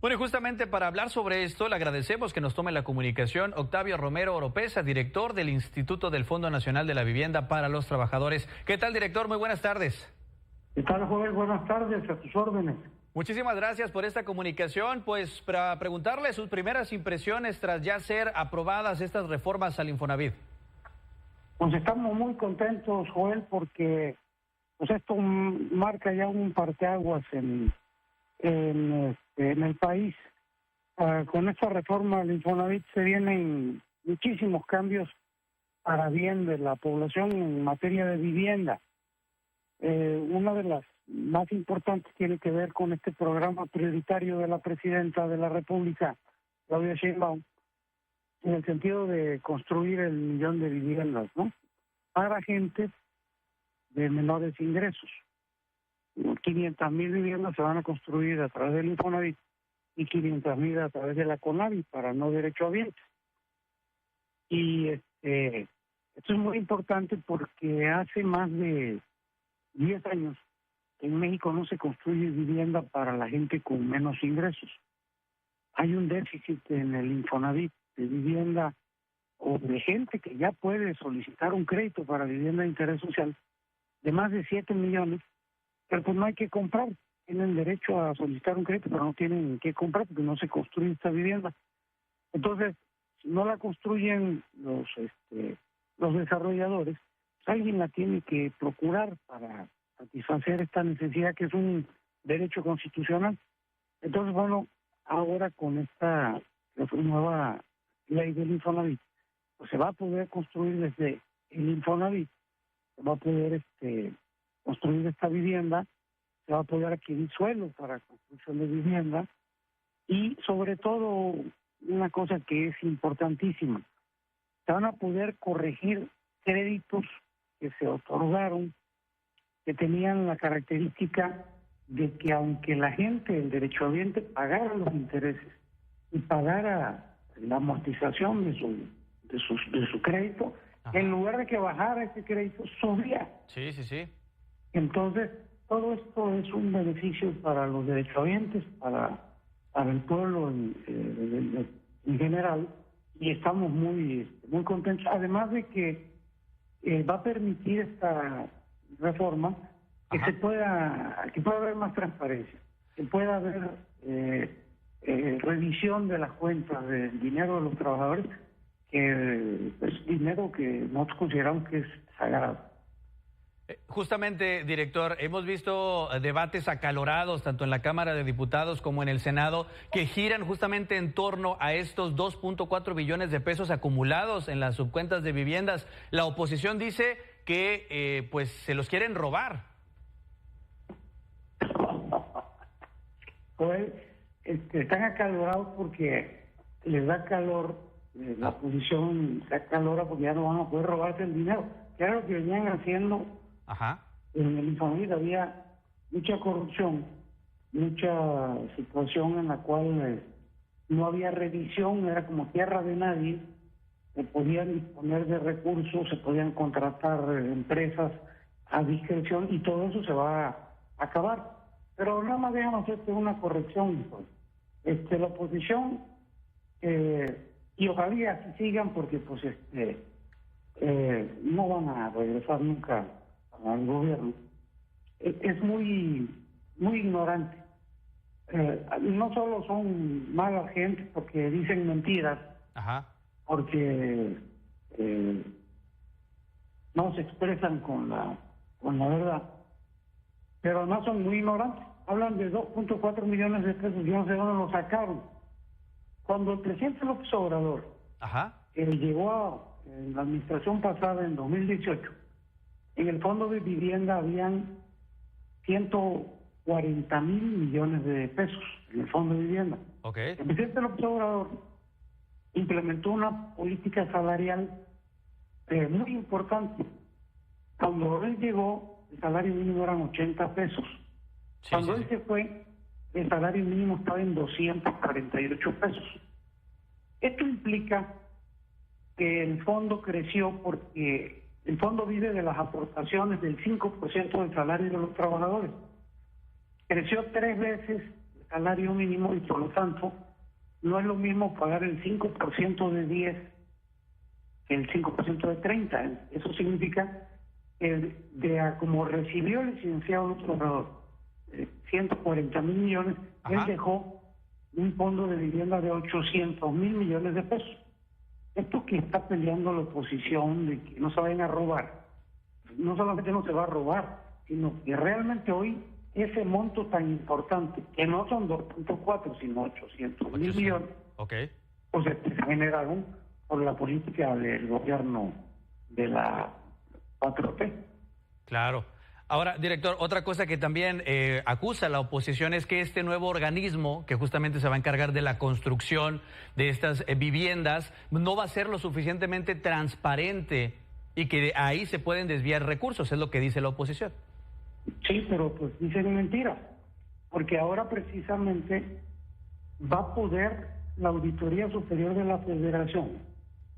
Bueno, y justamente para hablar sobre esto, le agradecemos que nos tome la comunicación Octavio Romero Oropesa, director del Instituto del Fondo Nacional de la Vivienda para los Trabajadores. ¿Qué tal, director? Muy buenas tardes. ¿Qué tal, Joel? Buenas tardes, a tus órdenes. Muchísimas gracias por esta comunicación. Pues para preguntarle sus primeras impresiones tras ya ser aprobadas estas reformas al Infonavit. Pues estamos muy contentos, Joel, porque pues esto marca ya un parteaguas en el país. Con esta reforma al Infonavit se vienen muchísimos cambios para bien de la población en materia de vivienda. Una de las más importantes tiene que ver con este programa prioritario de la presidenta de la República, Claudia Sheinbaum, en el sentido de construir el 1.000.000 de viviendas, ¿no? Para gente de menores ingresos. 500,000 viviendas se van a construir a través del Infonavit y 500,000 a través de la CONAVI para no derechohabientes. Y esto es muy importante porque hace más de 10 años en México no se construye vivienda para la gente con menos ingresos. Hay un déficit en el Infonavit de vivienda o de gente que ya puede solicitar un crédito para vivienda de interés social de más de 7 millones, pero pues no hay que comprar. Tienen derecho a solicitar un crédito, pero no tienen que comprar porque no se construye esta vivienda. Entonces, si no la construyen los desarrolladores, pues alguien la tiene que procurar para satisfacer esta necesidad que es un derecho constitucional. Entonces, bueno, ahora con esta nueva ley del Infonavit, pues se va a poder construir desde el Infonavit, se va a poder construir esta vivienda, se va a poder adquirir suelo para construcción de vivienda y sobre todo una cosa que es importantísima, se van a poder corregir créditos que se otorgaron que tenían la característica de que aunque la gente, el derechohabiente, pagara los intereses y pagara la amortización de su crédito, Ajá. en lugar de que bajara ese crédito, subía. Sí. Entonces, todo esto es un beneficio para los derechohabientes, para el pueblo en general, y estamos muy contentos. Además de que va a permitir esta reforma que Ajá. que pueda haber más transparencia, que pueda haber revisión de las cuentas del dinero de los trabajadores, que es dinero que nosotros consideramos que es sagrado. Justamente, director, hemos visto debates acalorados tanto en la Cámara de Diputados como en el Senado que giran justamente en torno a estos 2.4 billones de pesos acumulados en las subcuentas de viviendas. La oposición dice que pues se los quieren robar. Pues están acalorados porque les da calor, la oposición se acalora porque ya no van a poder robarse el dinero. Claro que venían haciendo. Ajá. En el Infonavit había mucha corrupción, mucha situación en la cual no había revisión, era como tierra de nadie, se podían disponer de recursos, se podían contratar empresas a discreción y todo eso se va a acabar. Pero nada más déjame hacerte una corrección. Pues. La oposición, y ojalá así sigan porque pues no van a regresar nunca al gobierno, es muy ignorante. No solo son mala gente porque dicen mentiras, Ajá. porque no se expresan con la verdad, pero no son muy ignorantes. Hablan de 2.4 millones de pesos, yo no sé dónde lo sacaron. Cuando el presidente López Obrador llegó en la administración pasada, en 2018, en el Fondo de Vivienda habían 140,000 millones de pesos en el Fondo de Vivienda. Okay. El presidente López Obrador implementó una política salarial muy importante. Cuando él llegó, el salario mínimo eran 80 pesos. Cuando él se fue, el salario mínimo estaba en 248 pesos. Esto implica que el fondo creció porque el fondo vive de las aportaciones del 5% del salario de los trabajadores. Creció 3 veces el salario mínimo y por lo tanto no es lo mismo pagar el 5% de 10 que el 5% de 30. Eso significa que como recibió el licenciado López Obrador 140,000 millones, él dejó un fondo de vivienda de 800,000 millones de pesos. Esto que está peleando la oposición de que no se vayan a robar, no solamente no se va a robar, sino que realmente hoy ese monto tan importante, que no son 2.4, sino 800,000 millones, pues se generaron por la política del gobierno de la 4T. Claro. Ahora, director, otra cosa que también acusa la oposición es que este nuevo organismo, que justamente se va a encargar de la construcción de estas viviendas, no va a ser lo suficientemente transparente y que de ahí se pueden desviar recursos, es lo que dice la oposición. Sí, pero pues dicen mentiras, porque ahora precisamente va a poder la Auditoría Superior de la Federación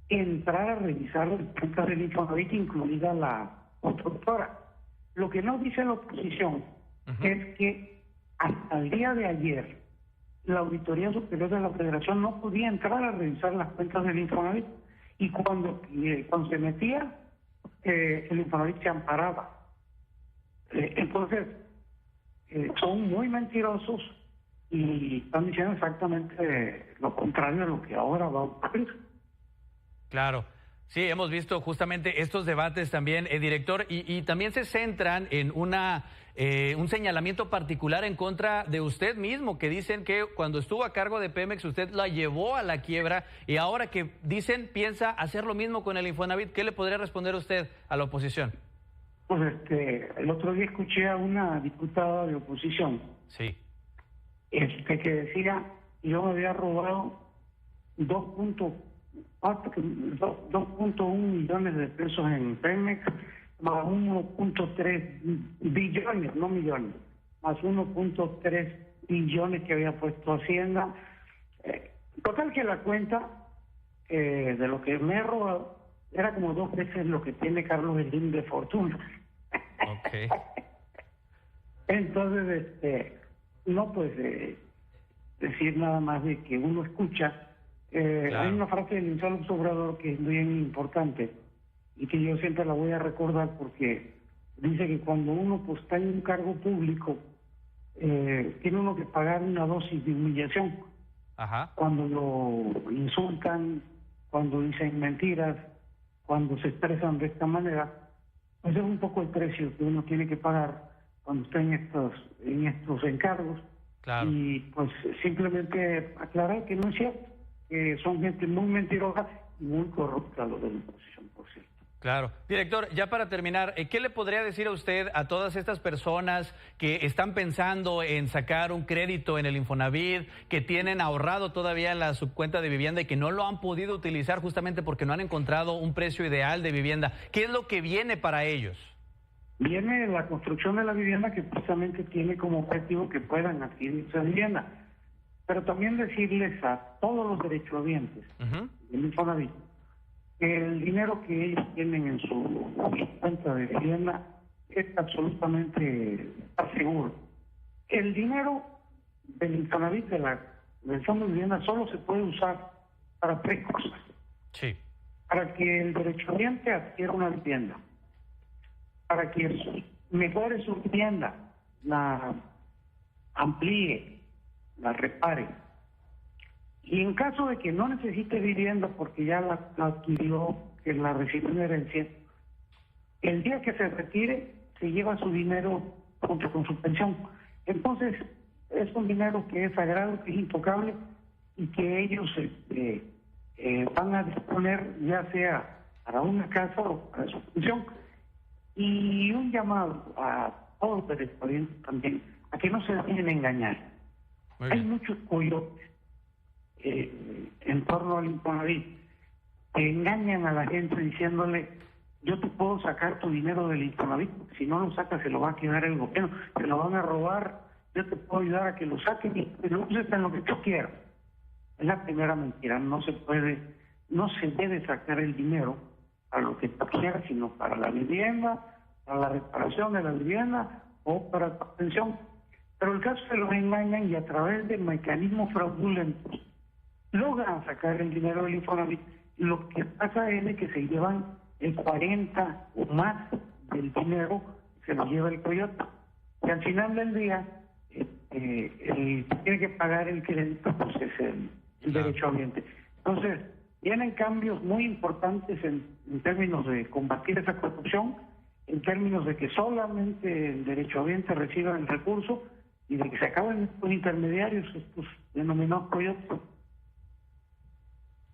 entrar a revisar las cuentas del Infonavit, incluida la constructora. Lo que no dice la oposición es que hasta el día de ayer la Auditoría Superior de la Federación no podía entrar a revisar las cuentas del Infonavit, y cuando se metía el Infonavit se amparaba. Entonces son muy mentirosos y están diciendo exactamente lo contrario a lo que ahora va a ocurrir. Claro. Sí, hemos visto justamente estos debates también, director, y también se centran en un señalamiento particular en contra de usted mismo, que dicen que cuando estuvo a cargo de Pemex usted la llevó a la quiebra y ahora que dicen piensa hacer lo mismo con el Infonavit. ¿Qué le podría responder usted a la oposición? Pues el otro día escuché a una diputada de oposición que decía yo me había robado 2.1 millones de pesos en Pemex, más 1.3 billones, no millones, más 1.3 billones que había puesto Hacienda. Total que la cuenta de lo que me he robado era como 2 veces lo que tiene Carlos Slim de fortuna. Entonces, no pues decir nada más de que uno escucha. Hay una frase del López Obrador que es bien importante y que yo siempre la voy a recordar, porque dice que cuando uno pues está en un cargo público tiene uno que pagar una dosis de humillación. Cuando lo insultan, cuando dicen mentiras, cuando se expresan de esta manera, pues es un poco el precio que uno tiene que pagar cuando está en estos encargos. Y pues simplemente aclarar que no es cierto, que son gente muy mentirosa y muy corrupta los de la oposición, por cierto. Claro. Director, ya para terminar, ¿qué le podría decir a usted a todas estas personas que están pensando en sacar un crédito en el Infonavit, que tienen ahorrado todavía en la subcuenta de vivienda y que no lo han podido utilizar justamente porque no han encontrado un precio ideal de vivienda? ¿Qué es lo que viene para ellos? Viene la construcción de la vivienda, que precisamente tiene como objetivo que puedan adquirir esa vivienda. Pero también decirles a todos los derechohabientes del Infonavit que el dinero que ellos tienen en su cuenta de vivienda es absolutamente seguro. El dinero del Infonavit, del Fondo de Vivienda, solo se puede usar para 3 cosas. Para que el derechohabiente adquiera una vivienda, para que mejore su vivienda, la amplíe, la repare. Y en caso de que no necesite vivienda porque ya la adquirió, que la recibió en herencia, el día que se retire se lleva su dinero junto con su pensión. Entonces es un dinero que es sagrado, que es intocable y que ellos van a disponer ya sea para una casa o para su pensión. Y un llamado a todos los derechohabientes también a que no se dejen engañar. Hay muchos coyotes en torno al Infonavit que engañan a la gente diciéndole: yo te puedo sacar tu dinero del Infonavit, porque si no lo sacas se lo va a quedar el gobierno, te lo van a robar, yo te puedo ayudar a que lo saquen y lo uses en lo que tú quieras. Es la primera mentira. No se debe sacar el dinero para lo que tú quieras, sino para la vivienda, para la reparación de la vivienda o para la pensión. Pero el caso es que los engañan y a través de mecanismos fraudulentos logran sacar el dinero del Infonavit. Lo que pasa es de que se llevan el 40 o más del dinero, se lo lleva el coyote. Y al final del día, el que tiene que pagar el crédito pues es el derechohabiente. Entonces, vienen cambios muy importantes en términos de combatir esa corrupción, en términos de que solamente el derechohabiente reciba el recurso y de que se acaben los intermediarios, estos denominados coyotes.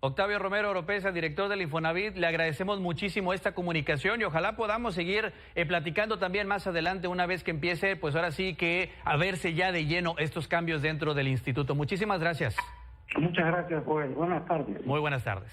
Octavio Romero Oropeza, director del Infonavit, le agradecemos muchísimo esta comunicación y ojalá podamos seguir platicando también más adelante una vez que empiece, pues ahora sí que a verse ya de lleno estos cambios dentro del instituto. Muchísimas gracias. Muchas gracias, Joel. Buenas tardes. Muy buenas tardes.